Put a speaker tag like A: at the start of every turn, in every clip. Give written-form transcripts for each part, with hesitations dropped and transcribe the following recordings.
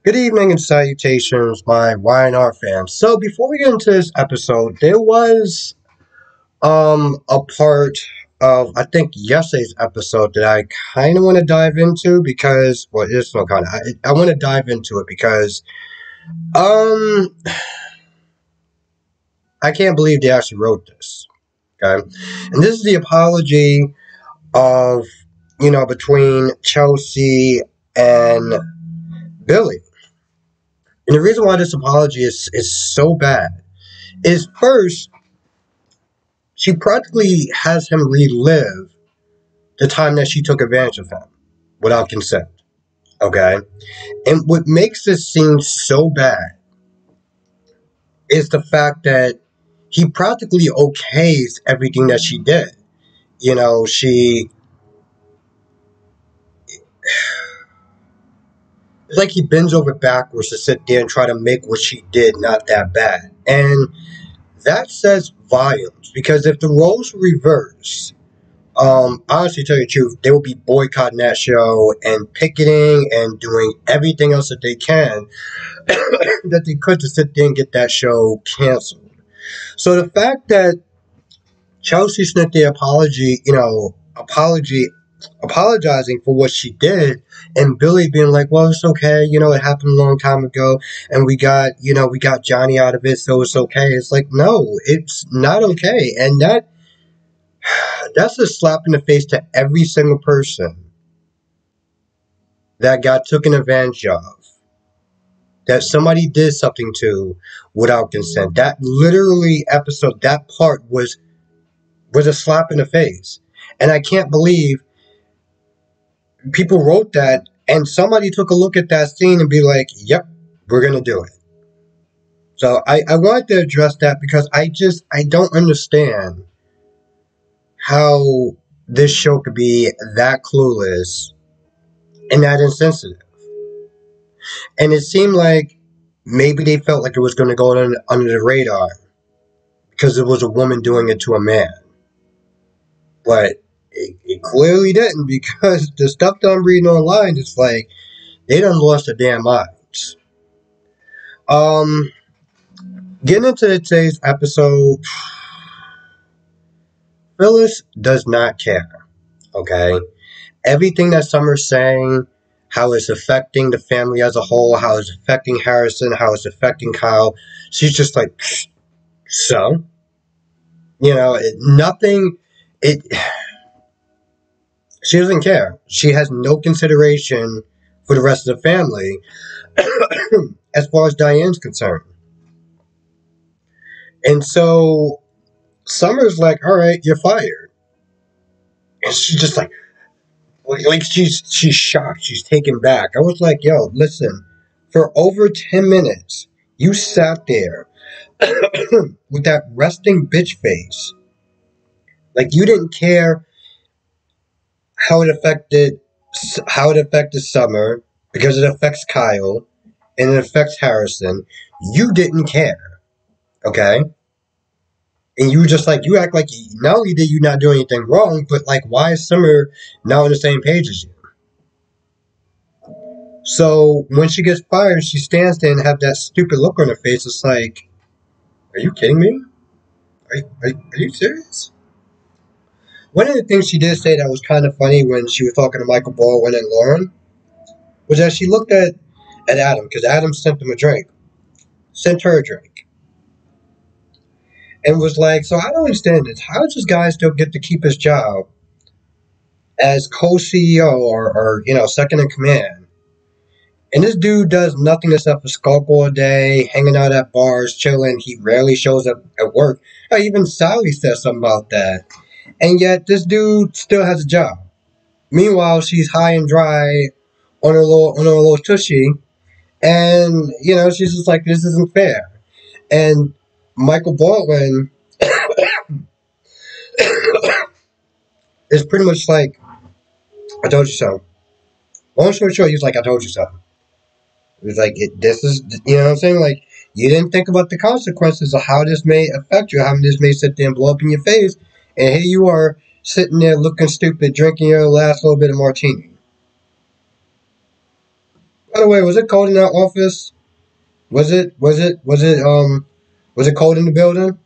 A: Good evening and salutations, my YNR fans. So before we get into this episode, there was a part of I think yesterday's episode that I kind of want to dive into because well, it's no kind of I want to dive into it because um I can't believe they actually wrote this. Okay, and this is the apology of between Chelsea and Billy. And the reason why this apology is so bad is first, she practically has him relive the time that she took advantage of him without consent. Okay? And what makes this seem so bad is the fact that he practically okays everything that she did. She. It's like he bends over backwards to sit there and try to make what she did not that bad. And that says volumes because if the roles were reversed, honestly, tell you the truth, they will be boycotting that show and picketing and doing everything else that they can that they could to sit there and get that show canceled. So the fact that Chelsea sent the apologizing for what she did, and Billy being like, "Well, it's okay, it happened a long time ago, and we got Johnny out of it, so it's okay." It's like, no, it's not okay, and that's a slap in the face to every single person that got taken advantage of, that somebody did something to without consent. That literally episode, that part was a slap in the face. And I can't believe people wrote that and somebody took a look at that scene and be like, yep, we're gonna do it. So I wanted to address that because I don't understand how this show could be that clueless and that insensitive. And it seemed like maybe they felt like it was going to go under the radar because it was a woman doing it to a man. But it clearly didn't because the stuff that I'm reading online is like they done lost their damn minds. Um, Getting into today's episode, Phyllis does not care. Okay, everything that Summer's saying, how it's affecting the family as a whole, how it's affecting Harrison, how it's affecting Kyle, she's just like, so, nothing. It. She doesn't care. She has no consideration for the rest of the family as far as Diane's concerned. And so Summer's like, all right, you're fired. And she's just like she's shocked. She's taken back. I was like, yo, listen, for over 10 minutes, you sat there with that resting bitch face. Like you didn't care how it affected Summer because it affects Kyle and it affects Harrison. You didn't care, okay? And you just like you act like not only did you not do anything wrong, but like why is Summer now on the same page as you? So when she gets fired, she stands there and have that stupid look on her face. It's like, are you kidding me? Are you serious? One of the things she did say that was kind of funny when she was talking to Michael Baldwin and Lauren was that she looked at Adam because Adam sent him a drink, sent her a drink, and was like, "So I don't understand this. How does this guy still get to keep his job as co-CEO or second in command? And this dude does nothing except for skulk all day, hanging out at bars, chilling. He rarely shows up at work. Even Sally said something about that. And yet this dude still has a job. Meanwhile, she's high and dry on her little tushy, and she's just like, this isn't fair." And Michael Baldwin is pretty much like, "I told you so." Long story short, he's like, "I told you so." It's like, this is, what I'm saying? Like, you didn't think about the consequences of how this may affect you, how this may sit there and blow up in your face, and here you are sitting there looking stupid, drinking your last little bit of martini. By the way, was it cold in that office? Was it cold in the building?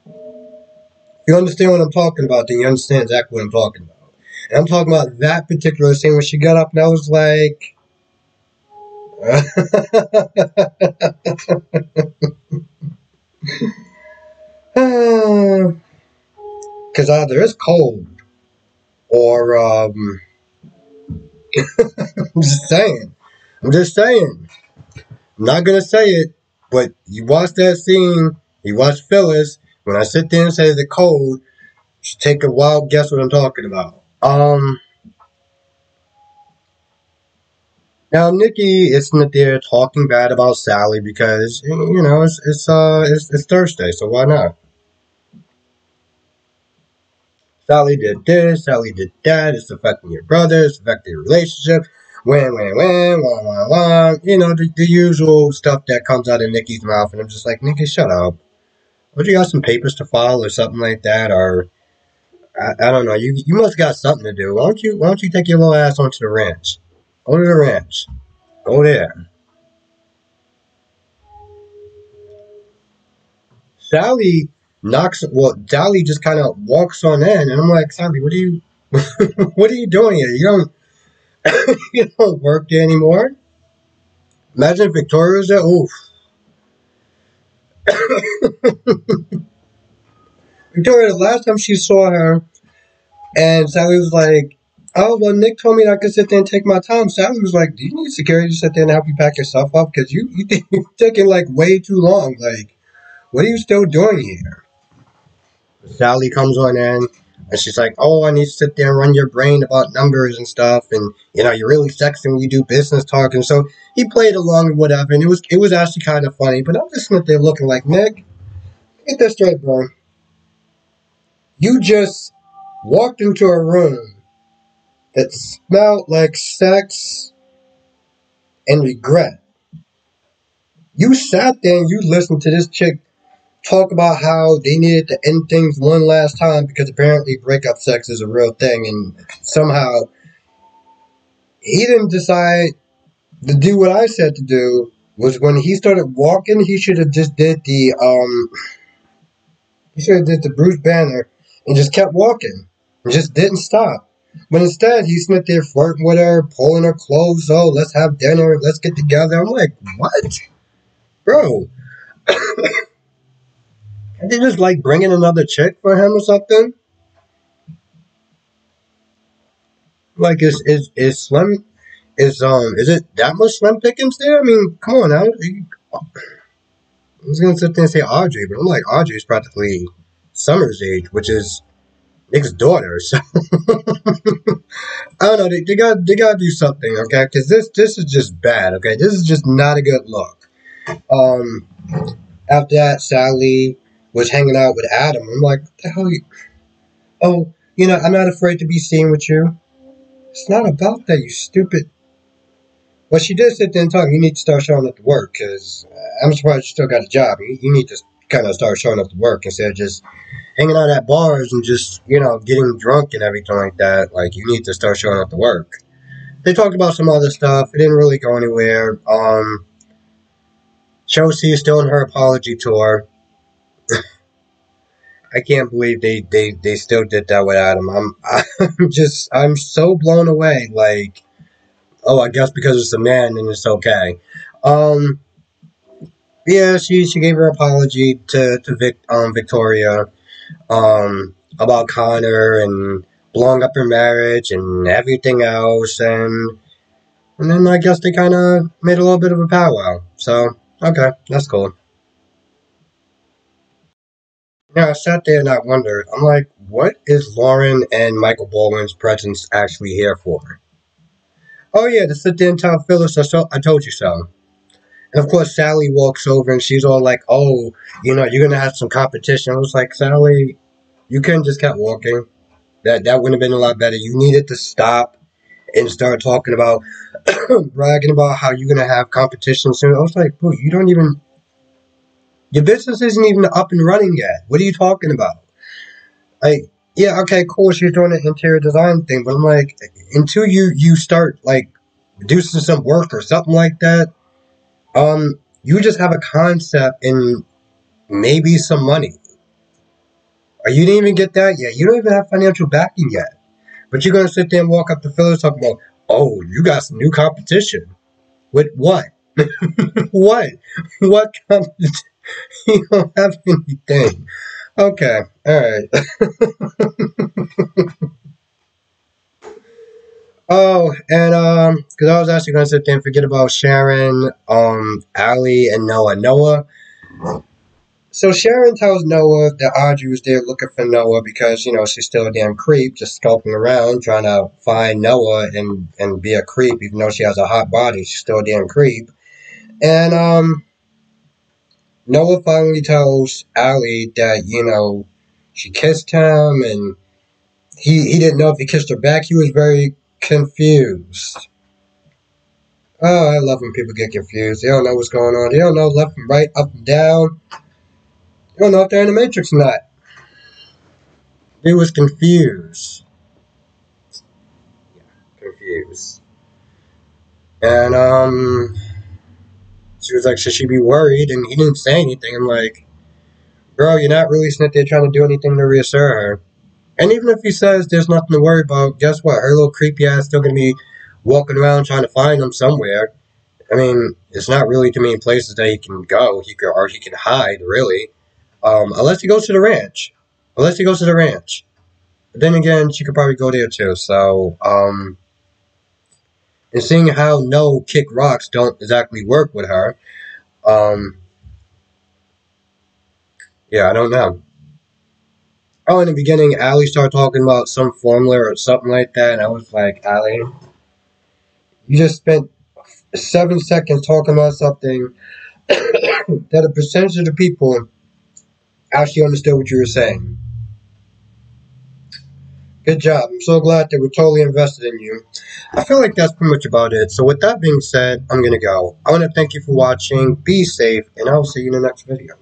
A: If you understand what I'm talking about, then you understand exactly what I'm talking about. And I'm talking about that particular scene when she got up and I was like, because either it's cold or I'm just saying. I'm just saying. I'm not gonna say it, but you watch that scene, you watch Phyllis. When I sit there and say the cold, just take a wild guess what I'm talking about. Now Nikki isn't there talking bad about Sally because it's Thursday, so why not? Sally did this, Sally did that. It's affecting your brother. It's affecting your relationship. Wham, wah, wah, wah. The usual stuff that comes out of Nikki's mouth, and I'm just like, Nikki, shut up. Would you got some papers to file or something like that, or I don't know. You must got something to do. Why don't you take your little ass onto the ranch? Go to the ranch. Go there. Sally Sally just kind of walks on in, and I'm like, Sally, what are you, what are you doing here? You don't work there anymore. Imagine if Victoria was there. Oof. Victoria, the last time she saw her, and Sally was like, "Oh well, Nick told me that I could sit there and take my time." Sally was like, "Do you need security to sit there and help you pack your stuff up? Because you're taking like way too long. Like, what are you still doing here?" Sally comes on in and she's like, "Oh, I need to sit there and run your brain about numbers and stuff, and you're really sexy when you do business talk." And so he played along and whatever, and it was actually kind of funny. But I'm just sitting there looking like, Nick, get this straight, bro. You just walked into a room that smelled like sex and regret. You sat there and you listened to this chick talk about how they needed to end things one last time because apparently breakup sex is a real thing, and somehow he didn't decide to do what I said to do. Was when he started walking, he should have just did the Bruce Banner and just kept walking and just didn't stop. But instead, he's sitting there flirting with her, pulling her clothes. Oh, let's have dinner. Let's get together. I'm like, what, bro? They just like bringing another chick for him or something. Like, is Slim is it that much Slim Pickens there? I mean, come on now. I was gonna sit there and say Audrey, but I'm like, Audrey's practically Summer's age, which is Nick's daughter. So I don't know. They gotta do something, okay? Because this is just bad, okay? This is just not a good look. Um, After that, Sally was hanging out with Adam. I'm like, what the hell? Oh, I'm not afraid to be seen with you. It's not about that, you stupid. Well, she did sit there and talk. You need to start showing up to work because I'm surprised you still got a job. You need to kind of start showing up to work instead of just hanging out at bars and just getting drunk and everything like that. Like you need to start showing up to work. They talked about some other stuff. It didn't really go anywhere. Chelsea is still on her apology tour. I can't believe they still did that without him. I'm so blown away. Like, oh, I guess because it's a man and it's okay. Um, yeah, she gave her apology to Victoria about Connor and blowing up her marriage and everything else, and then I guess they kind of made a little bit of a powwow. So okay, that's cool. Yeah, I sat there and I wondered. I'm like, what is Lauren and Michael Baldwin's presence actually here for? Oh yeah, to sit there and tell Phyllis, I told you so. And of course, Sally walks over and she's all like, "Oh, you're gonna have some competition." I was like, Sally, you couldn't just kept walking. That would have been a lot better. You needed to stop and start talking about bragging about how you're gonna have competition soon. I was like, bro, you don't even your business isn't even up and running yet. What are you talking about? Like, yeah, okay, cool. She's doing an interior design thing, but I'm like, until you start like reducing some work or something like that. You just have a concept and maybe some money. Or you didn't even get that yet. You don't even have financial backing yet. But you're gonna sit there and walk up to fellas talking about, oh, you got some new competition. With what? What? What competition? You don't have anything. Okay, alright. Oh, and because I was actually gonna sit there and forget about Sharon, Allie, and Noah. Noah. So Sharon tells Noah that Audrey was there looking for Noah because she's still a damn creep, just skulking around trying to find Noah and be a creep, even though she has a hot body, she's still a damn creep. And Noah finally tells Allie that she kissed him and he didn't know if he kissed her back. He was very confused. Oh, I love when people get confused. They don't know what's going on. They don't know left and right, up and down. They don't know if they're in the Matrix or not. He was confused. Confused. And she was like, should she be worried? And he didn't say anything. I'm like, girl, you're not really sitting there trying to do anything to reassure her. And even if he says there's nothing to worry about, guess what? Her little creepy ass still gonna be walking around trying to find him somewhere. I mean, it's not really too many places that he can go. He can hide, really. Unless he goes to the ranch. Unless he goes to the ranch. But then again, she could probably go there too. So, and seeing how no kick rocks don't exactly work with her, um, yeah, I don't know. Oh, in the beginning, Allie started talking about some formula or something like that, and I was like, Allie, you just spent 7 seconds talking about something that a percentage of the people actually understood what you were saying. Good job. I'm so glad that we're totally invested in you. I feel like that's pretty much about it. So with that being said, I'm going to go. I want to thank you for watching. Be safe, and I'll see you in the next video.